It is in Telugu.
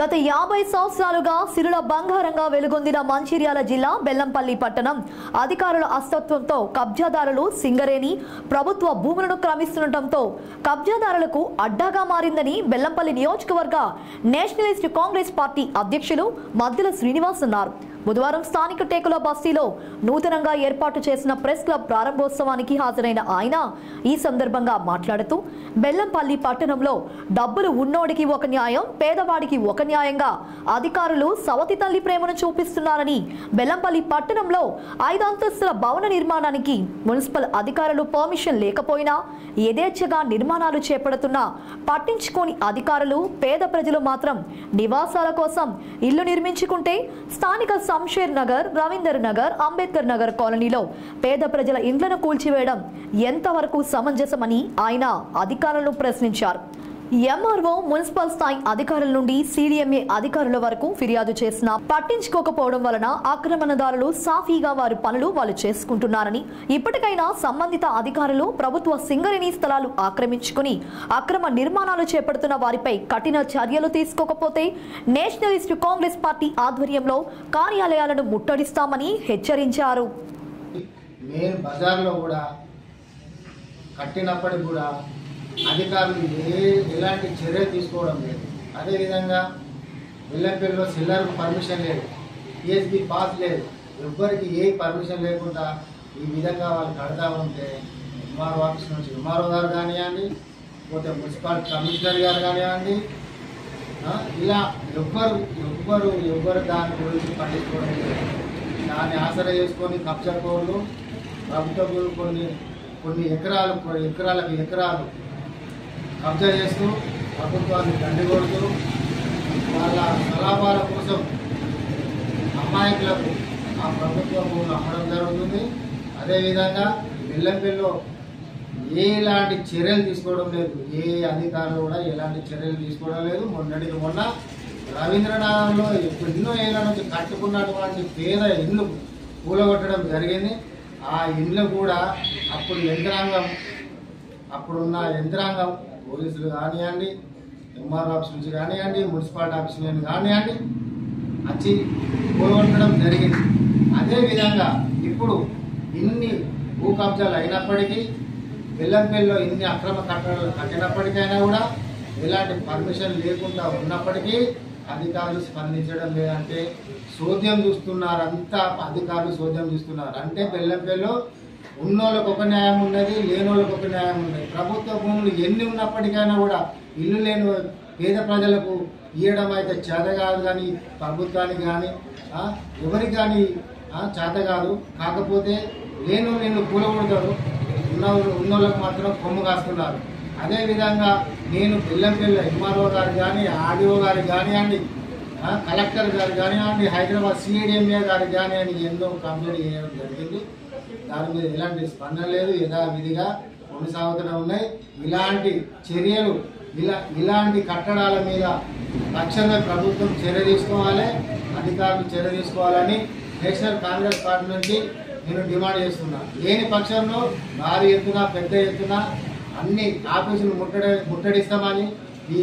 గత 50 సంవత్సరాలుగా సిరుల బంగారంగా వెలుగొందిన మంచిర్యాల జిల్లా బెల్లంపల్లి పట్టణం అధికారుల అస్తత్వంతో కబ్జాదారులు సింగరేణి ప్రభుత్వ భూములను క్రమిస్తుండటంతో కబ్జాదారులకు అడ్డాగా మారిందని బెల్లంపల్లి నియోజకవర్గ నేషనలిస్ట్ కాంగ్రెస్ పార్టీ అధ్యక్షులు మద్దుల శ్రీనివాస్ అన్నారు. బుధవారం స్థానిక టేకుల బస్తీలో నూతనంగా ఏర్పాటు చేసిన ప్రెస్ క్లబ్ ప్రారంభోత్సవానికి హాజరైన ఆయన ఈ సందర్భంగా మాట్లాడుతూ బెల్లంపల్లి పట్టణంలో డబ్బులు ఉన్నోడికి ఒక న్యాయం, పేదవాడికి ఒక న్యాయంగా అధికారులు సవతి తల్లి ప్రేమను చూపిస్తున్నారని, బెల్లంపల్లి పట్టణంలో 5 అంతస్తుల భవన నిర్మాణానికి మున్సిపల్ అధికారులు పర్మిషన్ లేకపోయినా యథేచ్ఛగా నిర్మాణాలు చేపడుతున్నా పట్టించుకోని అధికారులు పేద ప్రజలు మాత్రం నివాసాల కోసం ఇల్లు నిర్మించుకుంటే స్థానిక శంషేర్ నగర్, రవీందర్ నగర్, అంబేద్కర్ నగర్ కాలనీలో పేద ప్రజల ఇండ్లను కూల్చివేయడం ఎంతవరకు సమంజసమని ఆయన అధికారులను ప్రశ్నించారు. ఎంఆర్ఓ, మున్సిపల్ స్థాయి అధికారుల నుండి సిడిఎంఏ అధికారుల వరకు ఫిర్యాదు చేసినా పట్టించుకోకపోవడం వలన ఆక్రమణదారులు సాఫీగా వారి పనులు వాళ్ళు చేసుకుంటున్నారని, ఇప్పటికైనా సంబంధిత అధికారులు ప్రభుత్వ సింగరేణి స్థలాలు ఆక్రమించుకుని అక్రమ నిర్మాణాలు చేపడుతున్న వారిపై కఠిన చర్యలు తీసుకోకపోతే నేషనలిస్ట్ కాంగ్రెస్ పార్టీ ఆధ్వర్యంలో కార్యాలయాలను ముట్టడిస్తామని హెచ్చరించారు. అధికారులు ఎలాంటి చర్యలు తీసుకోవడం లేదు. అదేవిధంగా బెల్లంపల్లిలో సిల్లర్కు పర్మిషన్ లేదు, పిఎస్బి పాస్ లేదు, ఎవ్వరికి ఏ పర్మిషన్ లేకుండా ఈ విధంగా వాళ్ళు కడతా ఉంటే ఎంఆర్ఓ ఆఫీస్ నుంచి ఎంఆర్ఓ గారు కానివ్వండి, పోతే మున్సిపల్ కమిషనర్ గారు కానివ్వండి, ఇలా ఎవ్వరు దాని గురించి పట్టించుకోవడం లేదు. దాన్ని ఆసరా చేసుకొని కబ్జా కోర్లు ప్రభుత్వం కొన్ని ఎకరాలు కబ్జా చేస్తూ ప్రభుత్వాన్ని దండిగొడుతూ వాళ్ళ సలాభాల కోసం అమాయకులకు ఆ ప్రభుత్వ భూములు అమ్మడం జరుగుతుంది. అదేవిధంగా బెల్లంపల్లిలో ఎలాంటి చర్యలు తీసుకోవడం లేదు, ఏ అధికారులు కూడా ఎలాంటి చర్యలు తీసుకోవడం లేదు. మొన్న రవీంద్రనగర్లో ఎన్నో ఏళ్ళ నుంచి కట్టుకున్నటువంటి పేద ఇండ్లు కూలగొట్టడం జరిగింది. ఆ ఇండ్లు కూడా అప్పుడున్న యంత్రాంగం పోలీసులు కానివ్వండి, ఎంఆర్ఓ ఆఫీస్ నుంచి కానివ్వండి, మున్సిపాలిటీ ఆఫీస్ నుంచి కానివ్వండి వచ్చి కూలగొట్టడం జరిగింది. అదేవిధంగా ఇప్పుడు ఇన్ని భూ కబ్జాలు అయినప్పటికీ, బెల్లంపల్లిలో ఇన్ని అక్రమ కట్టడాలు కట్టినప్పటికైనా కూడా ఎలాంటి పర్మిషన్ లేకుండా ఉన్నప్పటికీ అధికారులు స్పందించడం లేదంటే సోద్యం చూస్తున్నారు. అంతా అధికారులు సోద్యం చూస్తున్నారు. అంటే బెల్లంపల్లిలో ఉన్నోళ్ళకి ఒక న్యాయం ఉన్నది, లేనోళ్ళకి ఒక న్యాయం ఉన్నది. ప్రభుత్వ భూములు ఎన్ని ఉన్నప్పటికైనా కూడా ఇల్లు లేని పేద ప్రజలకు ఇవ్వడం అయితే చేత కాదు, కానీ ప్రభుత్వానికి కానీ ఎవరికి కానీ చేత కాదు. కాకపోతే లేనోళ్ళు ఇల్లు కూలగొడతారు, ఉన్నోళ్ళకి మాత్రం కొమ్ము కాస్తున్నారు. అదేవిధంగా నేను బెల్లంపల్లి ఎంఆర్ఓ గారు కానీ, ఆర్డీఓ గారు కానివ్వండి, కలెక్టర్ గారు కానివ్వండి, హైదరాబాద్ సిఐడిఎంఏ గారు కానివ్వండి ఎన్నో కంప్లైంట్ చేయడం జరిగింది. దాని మీద ఎలాంటి స్పందన లేదు, యథావిధిగా కొనసాగుతూనే ఉన్నాయి. ఇలాంటి చర్యలు ఇలాంటి కట్టడాల మీద తక్షణమే ప్రభుత్వం చర్య తీసుకోవాలి, అధికారులు చర్య తీసుకోవాలని నేషనల్ కాంగ్రెస్ పార్టీ నుంచి నేను డిమాండ్ చేస్తున్నా. లేని పక్షంలో భారీ ఎత్తున పెద్ద ఎత్తున అన్ని ఆఫీసులు ముట్టడిస్తామని ఈ